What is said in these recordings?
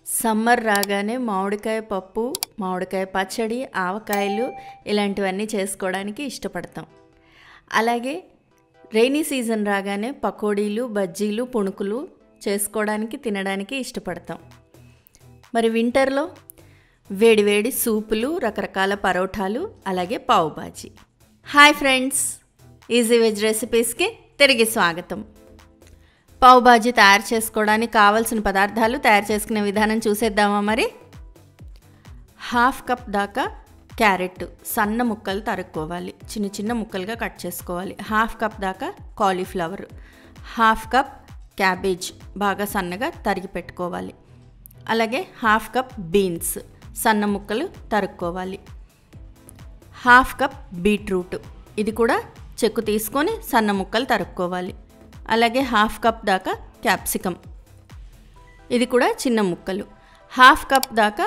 Summer రాగానే మామిడికాయ పప్పు, మామిడికాయ పచ్చడి, ఆవకాయలు ఇలాంటివన్నీ చేసుకోవడానికి ఇష్టపడతాం. అలాగే రైనీ సీజన్ రాగానే పకోడీలు, బజ్జీలు, పుణుకులు చేసుకోవడానికి తినడానికి ఇష్టపడతాం. మరి వింటర్లో వేడివేడి సూపులు, రకరకాల పరోటాలు, అలాగే pav bhaji. Hi friends, easy veg రెసిపీస్కి తిరిగి స్వాగతం. పావు బాజీ తయారు చేసుకోవడానికి కావాల్సిన పదార్థాలు, తయారు చేసుకునే విధానం చూసేద్దామా మరి. 1/2 కప్ దాకా క్యారెట్ సన్న ముక్కలు తరుక్కోవాలి, చిన్న చిన్న ముక్కలుగా కట్ చేసుకోవాలి. 1/2 కప్ దాకా కాలీఫ్లవర్, 1/2 కప్ క్యాబేజ్ బాగా సన్నగా తరిగి పెట్టుకోవాలి. అలాగే 1/2 కప్ బీన్స్ సన్న ముక్కలు తరుక్కోవాలి. 1/2 కప్ బీట్రూట్, ఇది కూడా చెక్కు తీసుకొని సన్న ముక్కలు తరుక్కోవాలి. అలాగే 1/2 కప్ దాకా క్యాప్సికమ్, ఇది కూడా చిన్న ముక్కలు. 1/2 కప్ దాకా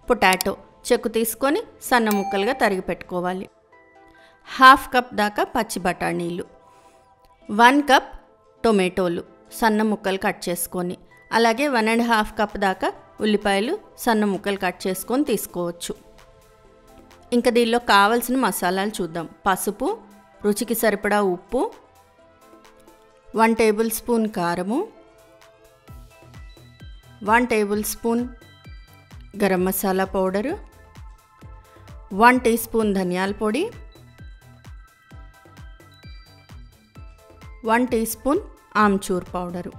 పొటాటో, చెక్కు తీసుకొని సన్న ముక్కలుగా తరిగి పెట్టుకోవాలి. 1/2 కప్ దాకా పచ్చి బఠానీలు, 1 కప్ టొమాటోలు సన్న ముక్కలు కట్ చేసుకొని, అలాగే 1.5 కప్ దాకా ఉల్లిపాయలు సన్న ముక్కలు కట్ చేసుకొని తీసుకోవచ్చు. ఇంకా దీనిలో కావాల్సిన మసాలాలు చూద్దాం. పసుపు, రుచికి సరిపడా ఉప్పు, 1 టేబుల్ స్పూన్ కారము, 1 tablespoon garam masala powder, 1 teaspoon ధనియాల పొడి, 1 టీ స్పూన్ ఆమ్చూర్ పౌడరు,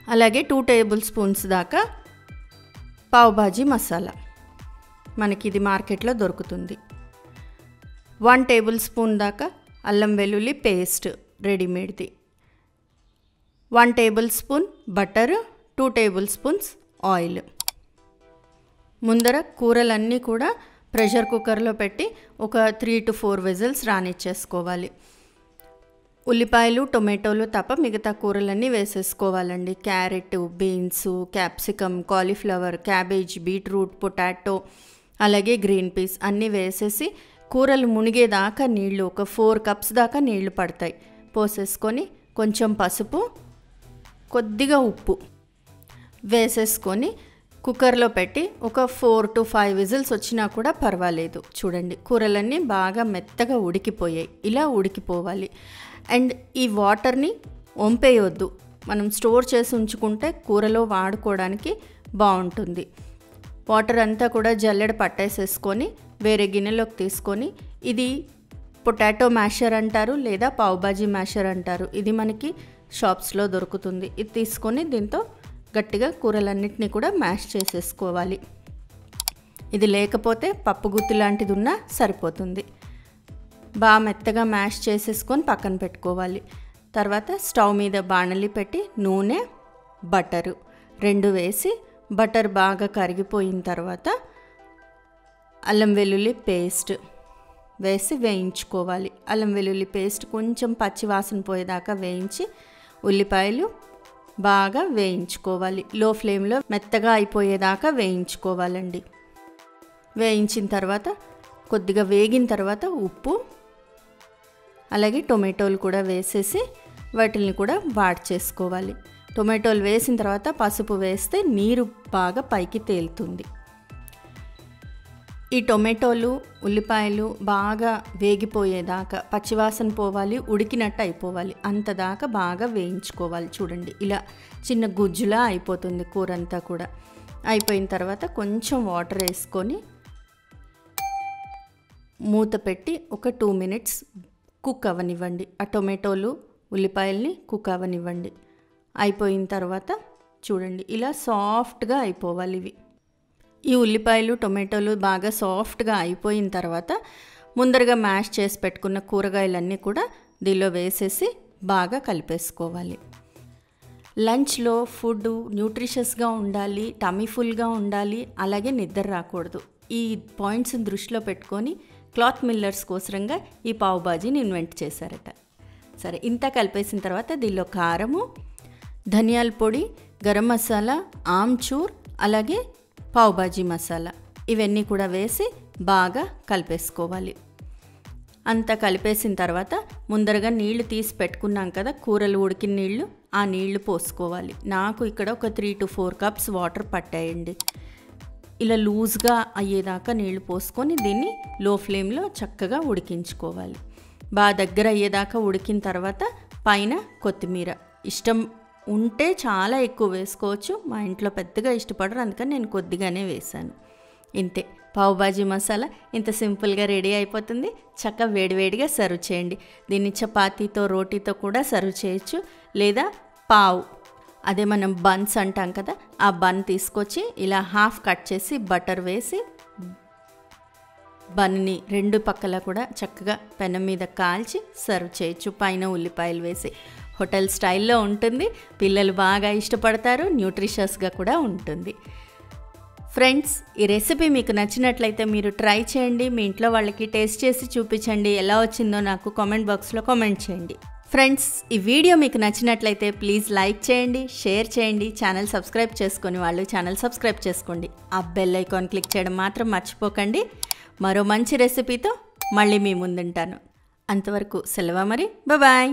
అలాగే 2 టేబుల్ స్పూన్స్ దాకా పావ్ బాజీ మసాలా, మనకి ఇది మార్కెట్లో దొరుకుతుంది. 1 టేబుల్ స్పూన్ దాకా అల్లం వెల్లుల్లి పేస్ట్ రెడీమేడ్ది, 1 tablespoon butter, 2 tablespoons oil. ముందర కూరలన్నీ కూడా ప్రెషర్ కుక్కర్లో పెట్టి ఒక 3 to 4 విజిల్స్ రానిచ్చేసుకోవాలి. ఉల్లిపాయలు, టొమాటోలు తప్ప మిగతా కూరలన్నీ వేసేసుకోవాలండి. Carrot, beans, capsicum, cauliflower, cabbage, beetroot, potato, అలాగే గ్రీన్ పీస్ అన్నీ వేసేసి కూరలు మునిగేదాకా నీళ్లు, ఒక 4 కప్స్ దాకా నీళ్లు పడతాయి, పోసేసుకొని కొంచెం పసుపు, కొద్దిగా ఉప్పు వేసేసుకొని కుక్కర్లో పెట్టి ఒక 4 to 5 విజిల్స్ వచ్చినా కూడా పర్వాలేదు. చూడండి, కూరలన్నీ బాగా మెత్తగా ఉడికిపోయాయి, ఇలా ఉడికిపోవాలి. అండ్ ఈ వాటర్ని వంపేయొద్దు, మనం స్టోర్ చేసి ఉంచుకుంటే కూరలో వాడుకోవడానికి బాగుంటుంది. వాటర్ అంతా కూడా జల్లెడ పట్టేసేసుకొని వేరే గిన్నెలోకి తీసుకొని, ఇది పొటాటో మ్యాషర్ అంటారు లేదా పావ్ బాజీ మ్యాషర్ అంటారు, ఇది మనకి షాప్స్లో దొరుకుతుంది. ఇది తీసుకొని దీంతో గట్టిగా కూరలన్నిటినీ కూడా మ్యాష్ చేసేసుకోవాలి. ఇది లేకపోతే పప్పు గుత్తి లాంటిది ఉన్నా సరిపోతుంది. బాగా మెత్తగా మ్యాష్ చేసేసుకొని పక్కన పెట్టుకోవాలి. తర్వాత స్టవ్ మీద బాణలి పెట్టి నూనె, బటరు 2 వేసి, బటర్ బాగా కరిగిపోయిన తర్వాత అల్లం వెల్లుల్లి పేస్ట్ వేసి వేయించుకోవాలి. అల్లం వెల్లుల్లి పేస్ట్ కొంచెం పచ్చి వాసన పోయేదాకా వేయించి, ఉల్లిపాయలు బాగా వేయించుకోవాలి. లో ఫ్లేమ్లో మెత్తగా అయిపోయేదాకా వేయించుకోవాలండి. వేయించిన తర్వాత కొద్దిగా వేగిన తర్వాత ఉప్పు, అలాగే టొమాటోలు కూడా వేసేసి వాటిని కూడా వాడి చేసుకోవాలి. టొమాటోలు వేసిన తర్వాత పసుపు వేస్తే నీరు బాగా పైకి తేలుతుంది. ఈ టొమాటోలు, ఉల్లిపాయలు బాగా వేగిపోయేదాకా, పచ్చివాసన పోవాలి, ఉడికినట్టు అయిపోవాలి, అంతదాకా బాగా వేయించుకోవాలి. చూడండి, ఇలా చిన్న గుజ్జులా అయిపోతుంది కూర అంతా కూడా. అయిపోయిన తర్వాత కొంచెం వాటర్ వేసుకొని మూత పెట్టి ఒక 2 minutes కుక్ అవ్వనివ్వండి. ఆ టొమాటోలు, ఉల్లిపాయల్ని కుక్ అవ్వనివ్వండి. అయిపోయిన తర్వాత చూడండి, ఇలా సాఫ్ట్గా అయిపోవాలి ఇవి. ఈ ఉల్లిపాయలు, టొమాటోలు బాగా సాఫ్ట్గా అయిపోయిన తర్వాత ముందరగా మ్యాష్ చేసి పెట్టుకున్న కూరగాయలన్నీ కూడా దీనిలో వేసేసి బాగా కలిపేసుకోవాలి. లంచ్లో ఫుడ్ న్యూట్రిషియస్గా ఉండాలి, టమీ ఫుల్గా ఉండాలి, అలాగే నిద్ర రాకూడదు. ఈ పాయింట్స్ని దృష్టిలో పెట్టుకొని క్లాత్ మిల్లర్స్ కోసరంగా ఈ పావ్ బాజీని ఇన్వెంట్ చేశారట. సరే, ఇంత కలిపేసిన తర్వాత దీనిలో కారము, ధనియాల పొడి, గరం మసాలా, ఆమ్చూర్, అలాగే పావ్ బాజీ మసాలా ఇవన్నీ కూడా వేసి బాగా కలిపేసుకోవాలి. అంతా కలిపేసిన తర్వాత ముందరగా నీళ్లు తీసి పెట్టుకున్నాం కదా, కూరలు ఉడికిన నీళ్లు, ఆ నీళ్లు పోసుకోవాలి. నాకు ఇక్కడ ఒక 3 to 4 cups వాటర్ పట్టాయండి. ఇలా లూజ్గా అయ్యేదాకా నీళ్లు పోసుకొని దీన్ని లో ఫ్లేమ్లో చక్కగా ఉడికించుకోవాలి. బాగా దగ్గర అయ్యేదాకా ఉడికిన తర్వాత పైన కొత్తిమీర ఇష్టం ఉంటే చాలా ఎక్కువ వేసుకోవచ్చు. మా ఇంట్లో పెద్దగా ఇష్టపడరు, అందుకని నేను కొద్దిగానే వేశాను. ఇంతే, పావ్ భాజీ మసాలా ఇంత సింపుల్గా రెడీ అయిపోతుంది. చక్కగా వేడివేడిగా సర్వ్ చేయండి. దీన్ని చపాతీతో రోటీతో కూడా సర్వ్ చేయొచ్చు, లేదా పావ్ అదే మనం బన్స్ అంటాం కదా, ఆ బన్ తీసుకొచ్చి ఇలా హాఫ్ కట్ చేసి బటర్ వేసి బన్ని 2 పక్కల కూడా చక్కగా పెనం మీద కాల్చి సర్వ్ చేయొచ్చు. పైన ఉల్లిపాయలు వేసి హోటల్ స్టైల్లో ఉంటుంది. పిల్లలు బాగా ఇష్టపడతారు, న్యూట్రిషియస్గా కూడా ఉంటుంది. ఫ్రెండ్స్, ఈ రెసిపీ మీకు నచ్చినట్లయితే మీరు ట్రై చేయండి. మీ ఇంట్లో వాళ్ళకి టేస్ట్ చేసి చూపించండి. ఎలా వచ్చిందో నాకు కామెంట్ బాక్స్లో కామెంట్ చేయండి. ఫ్రెండ్స్, ఈ వీడియో మీకు నచ్చినట్లయితే ప్లీజ్ లైక్ చేయండి, షేర్ చేయండి. ఛానల్ సబ్స్క్రైబ్ చేసుకొని వాళ్ళు ఛానల్ సబ్స్క్రైబ్ చేసుకోండి. ఆ బెల్ ఐకాన్ క్లిక్ చేయడం మాత్రం మర్చిపోకండి. మరో మంచి రెసిపీతో మళ్ళీ మీ ముందుంటాను. అంతవరకు సెలవు మరి, బాయ్.